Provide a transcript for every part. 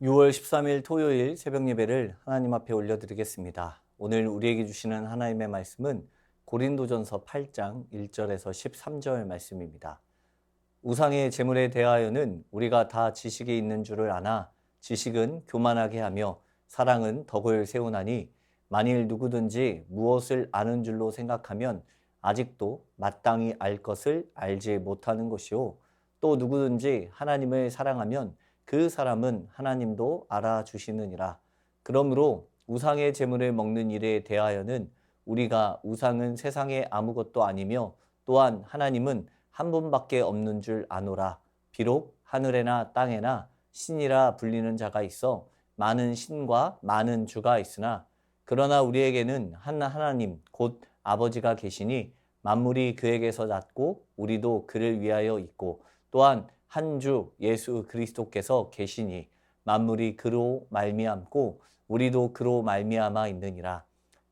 6월 13일 토요일 새벽 예배를 하나님 앞에 올려드리겠습니다. 오늘 우리에게 주시는 하나님의 말씀은 고린도전서 8장 1절에서 13절 말씀입니다. 우상의 제물에 대하여는 우리가 다 지식이 있는 줄을 아나 지식은 교만하게 하며 사랑은 덕을 세우나니 만일 누구든지 무엇을 아는 줄로 생각하면 아직도 마땅히 알 것을 알지 못하는 것이요 또 누구든지 하나님을 사랑하면 그 사람은 하나님도 알아주시느니라. 그러므로 우상의 제물을 먹는 일에 대하여는 우리가 우상은 세상에 아무것도 아니며 또한 하나님은 한 분밖에 없는 줄 아노라. 비록 하늘에나 땅에나 신이라 불리는 자가 있어 많은 신과 많은 주가 있으나 그러나 우리에게는 한 하나님 곧 아버지가 계시니 만물이 그에게서 났고 우리도 그를 위하여 있고 또한 한 주 예수 그리스도께서 계시니 만물이 그로 말미암고 우리도 그로 말미암아 있느니라.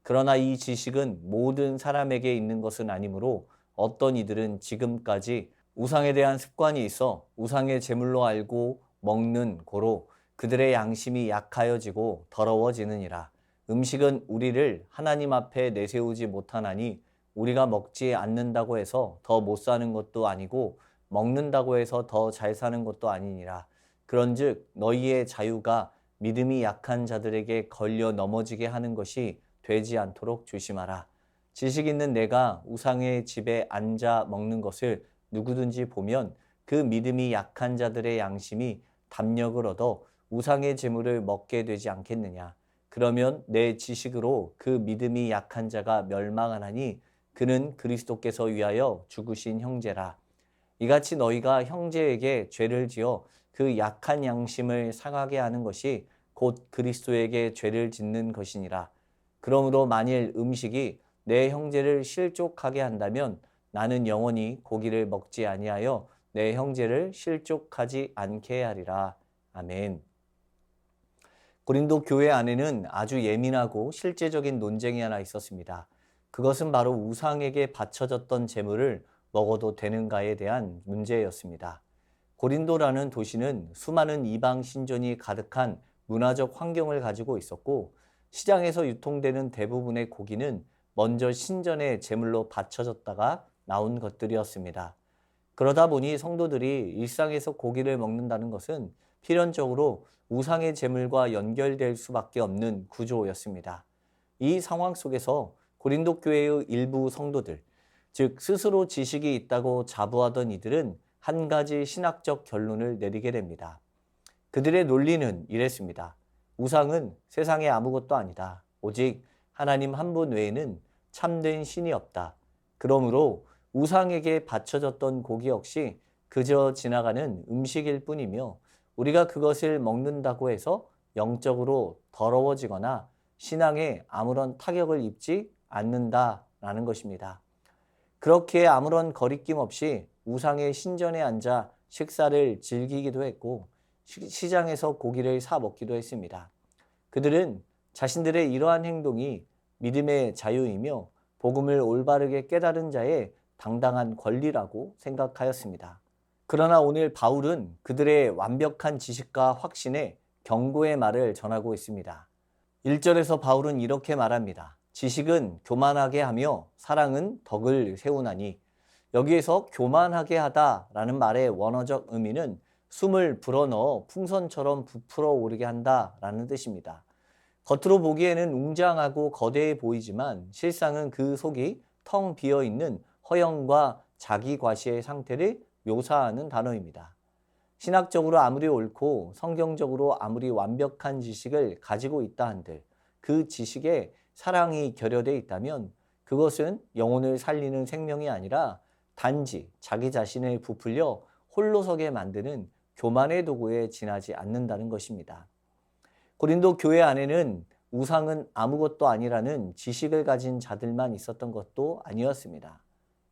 그러나 이 지식은 모든 사람에게 있는 것은 아니므로 어떤 이들은 지금까지 우상에 대한 습관이 있어 우상의 제물로 알고 먹는 고로 그들의 양심이 약하여지고 더러워지느니라. 음식은 우리를 하나님 앞에 내세우지 못하나니 우리가 먹지 않는다고 해서 더 못 사는 것도 아니고 먹는다고 해서 더 잘 사는 것도 아니니라. 그런즉 너희의 자유가 믿음이 약한 자들에게 걸려 넘어지게 하는 것이 되지 않도록 조심하라. 지식 있는 내가 우상의 집에 앉아 먹는 것을 누구든지 보면 그 믿음이 약한 자들의 양심이 담력을 얻어 우상의 제물을 먹게 되지 않겠느냐. 그러면 내 지식으로 그 믿음이 약한 자가 멸망하나니 그는 그리스도께서 위하여 죽으신 형제라. 이같이 너희가 형제에게 죄를 지어 그 약한 양심을 상하게 하는 것이 곧 그리스도에게 죄를 짓는 것이니라. 그러므로 만일 음식이 내 형제를 실족하게 한다면 나는 영원히 고기를 먹지 아니하여 내 형제를 실족하지 않게 하리라. 아멘. 고린도 교회 안에는 아주 예민하고 실제적인 논쟁이 하나 있었습니다. 그것은 바로 우상에게 바쳐졌던 제물을 먹어도 되는가에 대한 문제였습니다. 고린도라는 도시는 수많은 이방 신전이 가득한 문화적 환경을 가지고 있었고 시장에서 유통되는 대부분의 고기는 먼저 신전의 제물로 바쳐졌다가 나온 것들이었습니다. 그러다 보니 성도들이 일상에서 고기를 먹는다는 것은 필연적으로 우상의 제물과 연결될 수밖에 없는 구조였습니다. 이 상황 속에서 고린도 교회의 일부 성도들, 즉 스스로 지식이 있다고 자부하던 이들은 한 가지 신학적 결론을 내리게 됩니다. 그들의 논리는 이랬습니다. 우상은 세상에 아무것도 아니다. 오직 하나님 한 분 외에는 참된 신이 없다. 그러므로 우상에게 바쳐졌던 고기 역시 그저 지나가는 음식일 뿐이며 우리가 그것을 먹는다고 해서 영적으로 더러워지거나 신앙에 아무런 타격을 입지 않는다라는 것입니다. 그렇게 아무런 거리낌 없이 우상의 신전에 앉아 식사를 즐기기도 했고 시장에서 고기를 사 먹기도 했습니다. 그들은 자신들의 이러한 행동이 믿음의 자유이며 복음을 올바르게 깨달은 자의 당당한 권리라고 생각하였습니다. 그러나 오늘 바울은 그들의 완벽한 지식과 확신에 경고의 말을 전하고 있습니다. 1절에서 바울은 이렇게 말합니다. 지식은 교만하게 하며 사랑은 덕을 세우나니. 여기에서 교만하게 하다라는 말의 원어적 의미는 숨을 불어넣어 풍선처럼 부풀어 오르게 한다라는 뜻입니다. 겉으로 보기에는 웅장하고 거대해 보이지만 실상은 그 속이 텅 비어있는 허영과 자기 과시의 상태를 묘사하는 단어입니다. 신학적으로 아무리 옳고 성경적으로 아무리 완벽한 지식을 가지고 있다 한들 그 지식에 사랑이 결여되어 있다면 그것은 영혼을 살리는 생명이 아니라 단지 자기 자신을 부풀려 홀로 서게 만드는 교만의 도구에 지나지 않는다는 것입니다. 고린도 교회 안에는 우상은 아무것도 아니라는 지식을 가진 자들만 있었던 것도 아니었습니다.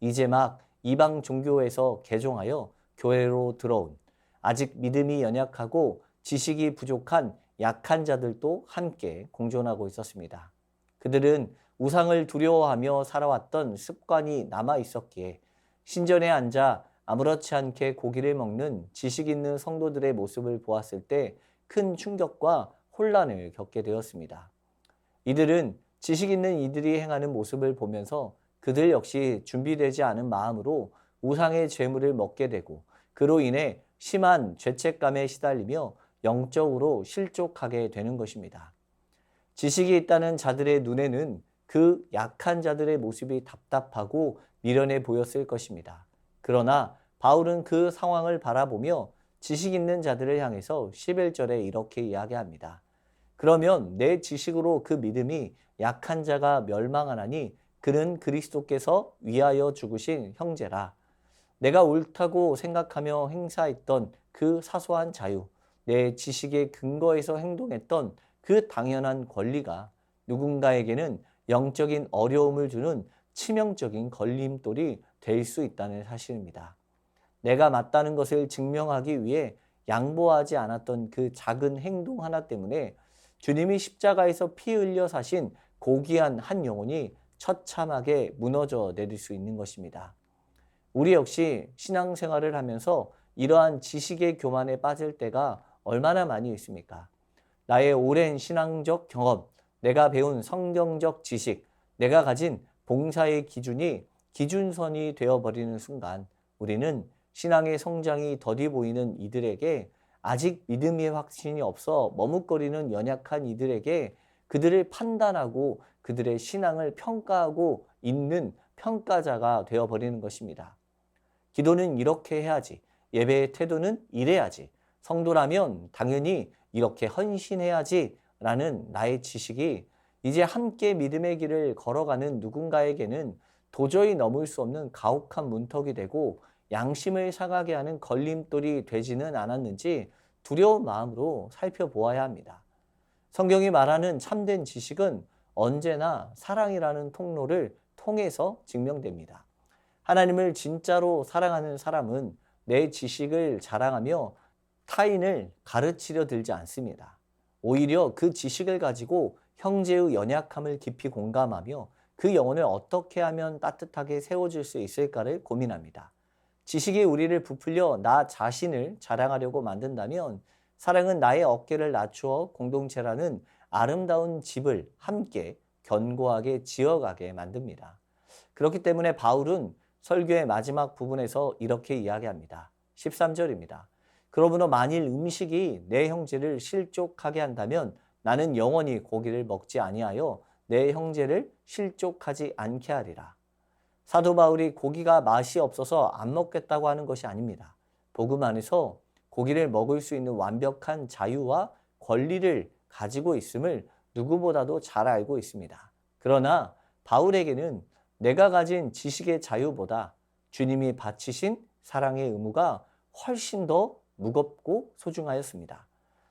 이제 막 이방 종교에서 개종하여 교회로 들어온 아직 믿음이 연약하고 지식이 부족한 약한 자들도 함께 공존하고 있었습니다. 그들은 우상을 두려워하며 살아왔던 습관이 남아 있었기에 신전에 앉아 아무렇지 않게 고기를 먹는 지식 있는 성도들의 모습을 보았을 때 큰 충격과 혼란을 겪게 되었습니다. 이들은 지식 있는 이들이 행하는 모습을 보면서 그들 역시 준비되지 않은 마음으로 우상의 재물을 먹게 되고 그로 인해 심한 죄책감에 시달리며 영적으로 실족하게 되는 것입니다. 지식이 있다는 자들의 눈에는 그 약한 자들의 모습이 답답하고 미련해 보였을 것입니다. 그러나 바울은 그 상황을 바라보며 지식 있는 자들을 향해서 11절에 이렇게 이야기합니다. 그러면 내 지식으로 그 믿음이 약한 자가 멸망하나니 그는 그리스도께서 위하여 죽으신 형제라. 내가 옳다고 생각하며 행사했던 그 사소한 자유, 내 지식의 근거에서 행동했던 그 당연한 권리가 누군가에게는 영적인 어려움을 주는 치명적인 걸림돌이 될 수 있다는 사실입니다. 내가 맞다는 것을 증명하기 위해 양보하지 않았던 그 작은 행동 하나 때문에 주님이 십자가에서 피 흘려 사신 고귀한 한 영혼이 처참하게 무너져 내릴 수 있는 것입니다. 우리 역시 신앙생활을 하면서 이러한 지식의 교만에 빠질 때가 얼마나 많이 있습니까? 나의 오랜 신앙적 경험, 내가 배운 성경적 지식, 내가 가진 봉사의 기준이 기준선이 되어버리는 순간 우리는 신앙의 성장이 더디 보이는 이들에게 아직 믿음의 확신이 없어 머뭇거리는 연약한 이들에게 그들을 판단하고 그들의 신앙을 평가하고 있는 평가자가 되어버리는 것입니다. 기도는 이렇게 해야지, 예배의 태도는 이래야지, 성도라면 당연히 이렇게 헌신해야지 라는 나의 지식이 이제 함께 믿음의 길을 걸어가는 누군가에게는 도저히 넘을 수 없는 가혹한 문턱이 되고 양심을 상하게 하는 걸림돌이 되지는 않았는지 두려운 마음으로 살펴보아야 합니다. 성경이 말하는 참된 지식은 언제나 사랑이라는 통로를 통해서 증명됩니다. 하나님을 진짜로 사랑하는 사람은 내 지식을 자랑하며 타인을 가르치려 들지 않습니다. 오히려 그 지식을 가지고 형제의 연약함을 깊이 공감하며 그 영혼을 어떻게 하면 따뜻하게 세워줄 수 있을까를 고민합니다. 지식이 우리를 부풀려 나 자신을 자랑하려고 만든다면 사랑은 나의 어깨를 낮추어 공동체라는 아름다운 집을 함께 견고하게 지어가게 만듭니다. 그렇기 때문에 바울은 설교의 마지막 부분에서 이렇게 이야기합니다. 13절입니다. 그러므로 만일 음식이 내 형제를 실족하게 한다면 나는 영원히 고기를 먹지 아니하여 내 형제를 실족하지 않게 하리라. 사도 바울이 고기가 맛이 없어서 안 먹겠다고 하는 것이 아닙니다. 복음 안에서 고기를 먹을 수 있는 완벽한 자유와 권리를 가지고 있음을 누구보다도 잘 알고 있습니다. 그러나 바울에게는 내가 가진 지식의 자유보다 주님이 바치신 사랑의 의무가 훨씬 더 무겁고 소중하였습니다.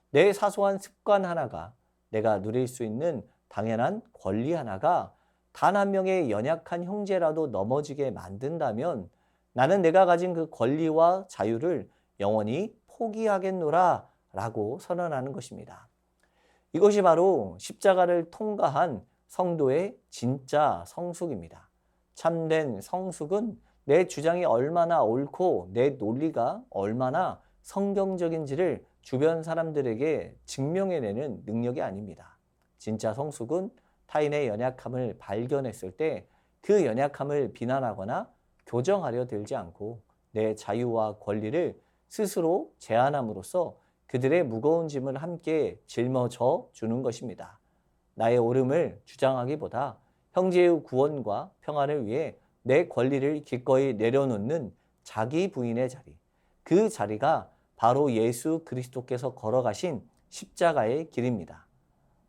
내 사소한 습관 하나가, 내가 누릴 수 있는 당연한 권리 하나가 단 한 명의 연약한 형제라도 넘어지게 만든다면 나는 내가 가진 그 권리와 자유를 영원히 포기하겠노라 라고 선언하는 것입니다. 이것이 바로 십자가를 통과한 성도의 진짜 성숙입니다. 참된 성숙은 내 주장이 얼마나 옳고 내 논리가 얼마나 성경적인지를 주변 사람들에게 증명해내는 능력이 아닙니다. 진짜 성숙은 타인의 연약함을 발견했을 때 그 연약함을 비난하거나 교정하려 들지 않고 내 자유와 권리를 스스로 제한함으로써 그들의 무거운 짐을 함께 짊어져 주는 것입니다. 나의 옳음을 주장하기보다 형제의 구원과 평안을 위해 내 권리를 기꺼이 내려놓는 자기 부인의 자리, 그 자리가 바로 예수 그리스도께서 걸어가신 십자가의 길입니다.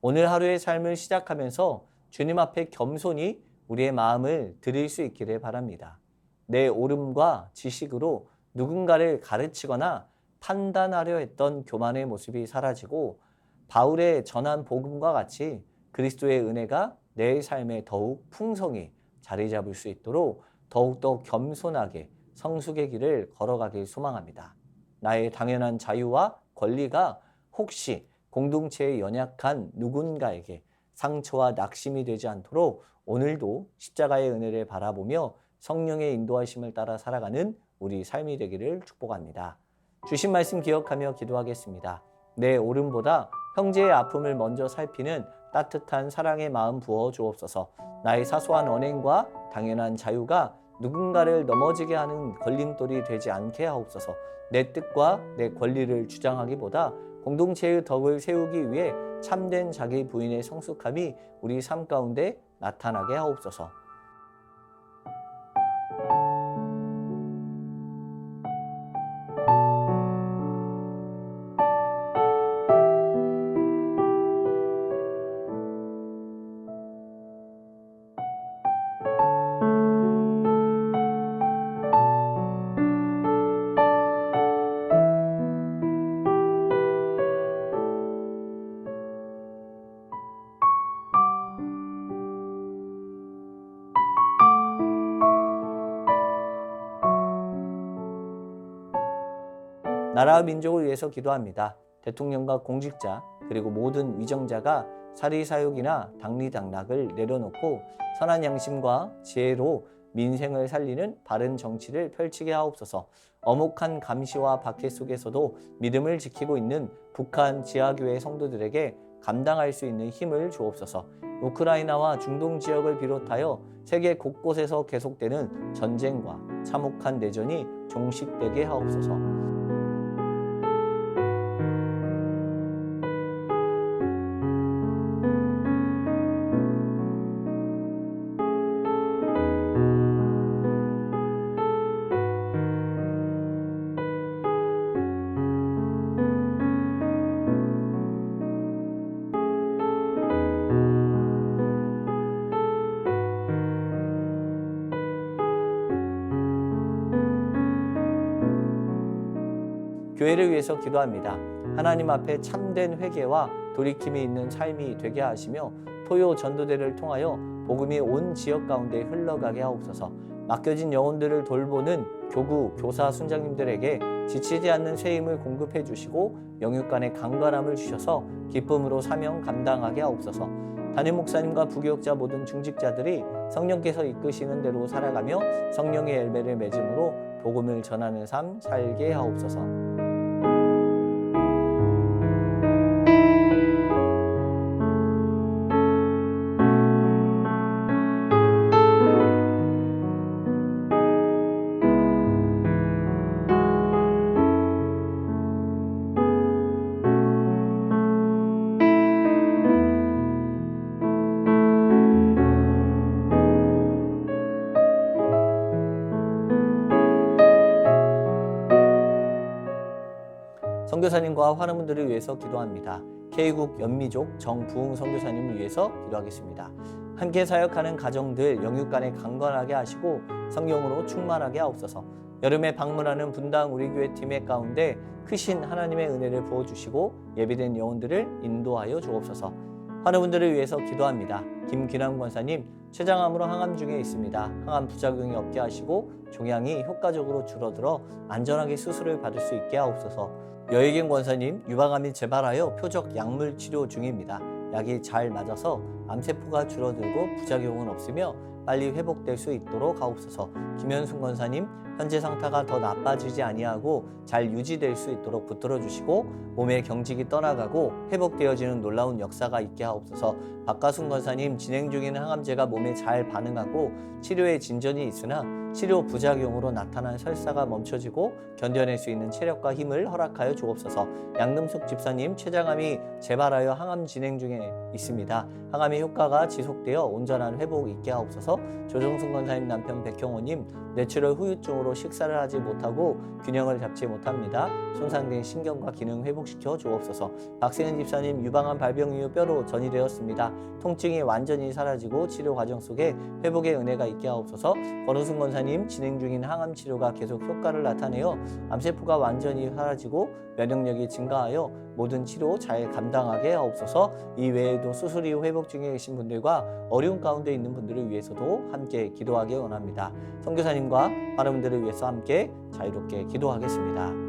오늘 하루의 삶을 시작하면서 주님 앞에 겸손히 우리의 마음을 드릴 수 있기를 바랍니다. 내 옳음과 지식으로 누군가를 가르치거나 판단하려 했던 교만의 모습이 사라지고 바울의 전한 복음과 같이 그리스도의 은혜가 내 삶에 더욱 풍성히 자리 잡을 수 있도록 더욱더 겸손하게 성숙의 길을 걸어가길 소망합니다. 나의 당연한 자유와 권리가 혹시 공동체의 연약한 누군가에게 상처와 낙심이 되지 않도록 오늘도 십자가의 은혜를 바라보며 성령의 인도하심을 따라 살아가는 우리 삶이 되기를 축복합니다. 주신 말씀 기억하며 기도하겠습니다. 내 옳음보다 형제의 아픔을 먼저 살피는 따뜻한 사랑의 마음 부어 주옵소서. 나의 사소한 언행과 당연한 자유가 누군가를 넘어지게 하는 걸림돌이 되지 않게 하옵소서. 내 뜻과 내 권리를 주장하기보다 공동체의 덕을 세우기 위해 참된 자기 부인의 성숙함이 우리 삶 가운데 나타나게 하옵소서. 나라와 민족을 위해서 기도합니다. 대통령과 공직자 그리고 모든 위정자가 사리사욕이나 당리당락을 내려놓고 선한 양심과 지혜로 민생을 살리는 바른 정치를 펼치게 하옵소서. 엄혹한 감시와 박해 속에서도 믿음을 지키고 있는 북한 지하교회 성도들에게 감당할 수 있는 힘을 주옵소서. 우크라이나와 중동 지역을 비롯하여 세계 곳곳에서 계속되는 전쟁과 참혹한 내전이 종식되게 하옵소서. 교회를 위해서 기도합니다. 하나님 앞에 참된 회개와 돌이킴이 있는 삶이 되게 하시며 토요 전도대를 통하여 복음이 온 지역 가운데 흘러가게 하옵소서. 맡겨진 영혼들을 돌보는 교구, 교사, 순장님들에게 지치지 않는 새 힘을 공급해 주시고 영육간의 강건함을 주셔서 기쁨으로 사명 감당하게 하옵소서. 담임 목사님과 부교육자 모든 중직자들이 성령께서 이끄시는 대로 살아가며 성령의 열매를 맺음으로 복음을 전하는 삶 살게 하옵소서. 선교사님과 환우분들을 위해서 기도합니다. K국 연미족 정부흥 선교사님을 위해서 기도하겠습니다. 함께 사역하는 가정들 영육간에 강건하게 하시고 성령으로 충만하게 하옵소서. 여름에 방문하는 분당 우리 교회 팀의 가운데 크신 하나님의 은혜를 부어주시고 예비된 영혼들을 인도하여 주옵소서. 환우분들을 위해서 기도합니다. 김기남 권사님 췌장암으로 항암 중에 있습니다. 항암 부작용이 없게 하시고 종양이 효과적으로 줄어들어 안전하게 수술을 받을 수 있게 하옵소서. 여의경 권사님 유방암이 재발하여 표적 약물 치료 중입니다. 약이 잘 맞아서 암세포가 줄어들고 부작용은 없으며 빨리 회복될 수 있도록 하옵소서. 김현순 권사님 현재 상태가 더 나빠지지 아니하고 잘 유지될 수 있도록 붙들어 주시고 몸의 경직이 떠나가고 회복되어지는 놀라운 역사가 있게 하옵소서. 박가순 권사님 진행 중인 항암제가 몸에 잘 반응하고 치료에 진전이 있으나 치료 부작용으로 나타난 설사가 멈춰지고 견뎌낼 수 있는 체력과 힘을 허락하여 주옵소서. 양금숙 집사님 췌장암이 재발하여 항암 진행 중에 있습니다. 항암의 효과가 지속되어 온전한 회복 있게 하옵소서. 조정순 권사님 남편 백형호님 뇌출혈 후유증으로 식사를 하지 못하고 균형을 잡지 못합니다. 손상된 신경과 기능 회복시켜 주옵소서. 박세은 집사님 유방암 발병 이후 뼈로 전이되었습니다. 통증이 완전히 사라지고 치료 과정 속에 회복의 은혜가 있게 하옵소서. 권우순 권사님 진행 중인 항암 치료가 계속 효과를 나타내어 암세포가 완전히 사라지고 면역력이 증가하여 모든 치료 잘 감당하게 하옵소서. 이 외에도 수술 이후 회복 중에 계신 분들과 어려운 가운데 있는 분들을 위해서도 함께 기도하기 원합니다. 선교사님과 환우분들을 위해서 함께 자유롭게 기도하겠습니다.